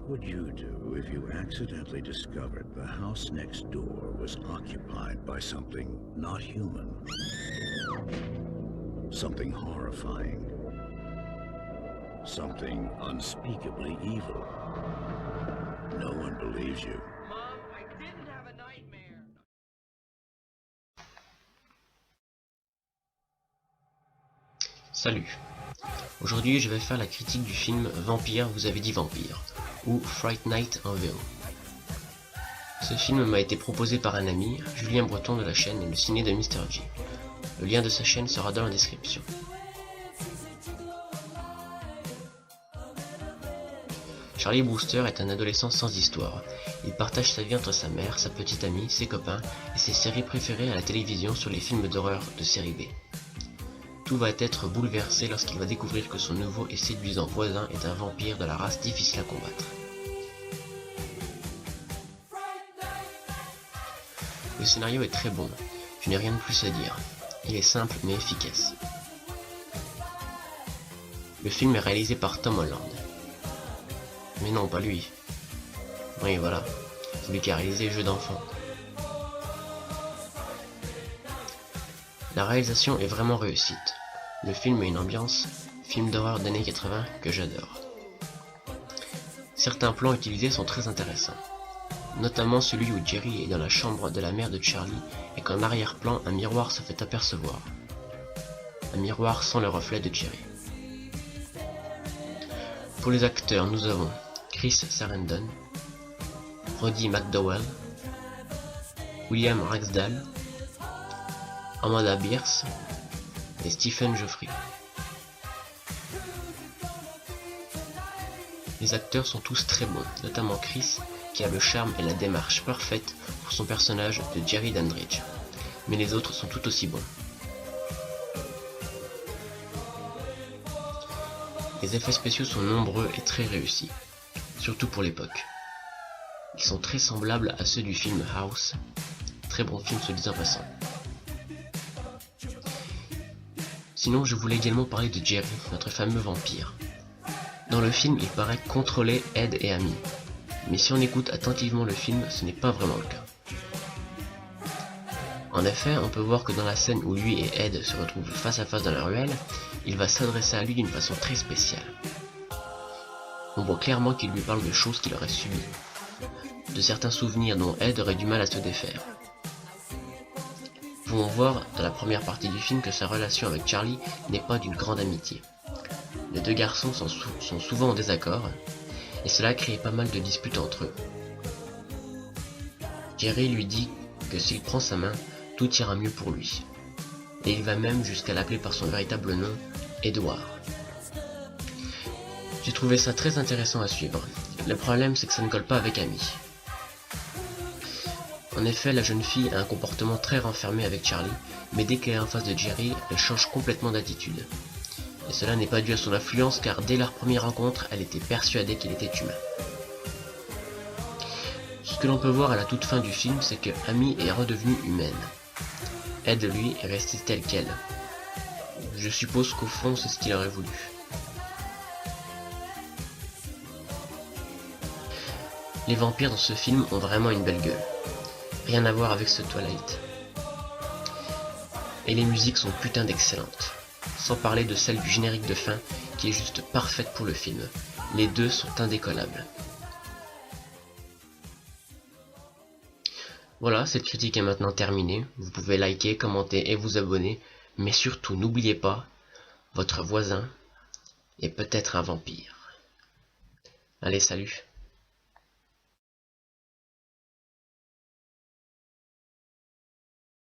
What would you do if you accidentally discovered the house next door was occupied by something not human? Something horrifying. Something unspeakably evil. No one believes you. Mom, I didn't have a nightmare. Salut. Aujourd'hui, je vais faire la critique du film Vampire, vous avez dit Vampire, ou Fright Night en VO. Ce film m'a été proposé par un ami, Julien Breton de la chaîne Le Ciné de Mr. J. Le lien de sa chaîne sera dans la description. Charlie Brewster est un adolescent sans histoire. Il partage sa vie entre sa mère, sa petite amie, ses copains et ses séries préférées à la télévision sur les films d'horreur de série B. Tout va être bouleversé lorsqu'il va découvrir que son nouveau et séduisant voisin est un vampire de la race difficile à combattre. Le scénario est très bon, je n'ai rien de plus à dire. Il est simple mais efficace. Le film est réalisé par Tom Holland. Mais non, pas lui. Oui, voilà, celui qui a réalisé Jeux d'enfant. La réalisation est vraiment réussite. Le film a une ambiance film d'horreur d'années 80 que j'adore. Certains plans utilisés sont très intéressants, notamment celui où Jerry est dans la chambre de la mère de Charlie et qu'en arrière-plan un miroir se fait apercevoir. Un miroir sans le reflet de Jerry. Pour les acteurs, nous avons Chris Sarandon, Roddy McDowall, William Ragsdale, Amanda Beers et Stephen Geoffrey. Les acteurs sont tous très bons, notamment Chris qui a le charme et la démarche parfaite pour son personnage de Jerry Dandridge, mais les autres sont tout aussi bons. Les effets spéciaux sont nombreux et très réussis, surtout pour l'époque. Ils sont très semblables à ceux du film House, très bon film se disant passant. Sinon, je voulais également parler de Jerry, notre fameux vampire. Dans le film, il paraît contrôler Ed et Amy, mais si on écoute attentivement le film, ce n'est pas vraiment le cas. En effet, on peut voir que dans la scène où lui et Ed se retrouvent face à face dans la ruelle, il va s'adresser à lui d'une façon très spéciale. On voit clairement qu'il lui parle de choses qu'il aurait subies, de certains souvenirs dont Ed aurait du mal à se défaire. Nous pouvons voir dans la première partie du film que sa relation avec Charlie n'est pas d'une grande amitié. Les deux garçons sont souvent en désaccord, et cela crée pas mal de disputes entre eux. Jerry lui dit que s'il prend sa main, tout ira mieux pour lui, et il va même jusqu'à l'appeler par son véritable nom, Edward. J'ai trouvé ça très intéressant à suivre. Le problème, c'est que ça ne colle pas avec Amy. En effet, la jeune fille a un comportement très renfermé avec Charlie, mais dès qu'elle est en face de Jerry, elle change complètement d'attitude. Et cela n'est pas dû à son influence car dès leur première rencontre, elle était persuadée qu'il était humain. Ce que l'on peut voir à la toute fin du film, c'est que Amy est redevenue humaine. Ed, lui, est resté tel quel. Je suppose qu'au fond, c'est ce qu'il aurait voulu. Les vampires dans ce film ont vraiment une belle gueule. Rien à voir avec ce Twilight. Et les musiques sont putain d'excellentes. Sans parler de celle du générique de fin qui est juste parfaite pour le film. Les deux sont indécollables. Voilà, cette critique est maintenant terminée. Vous pouvez liker, commenter et vous abonner. Mais surtout, n'oubliez pas, votre voisin est peut-être un vampire. Allez, salut!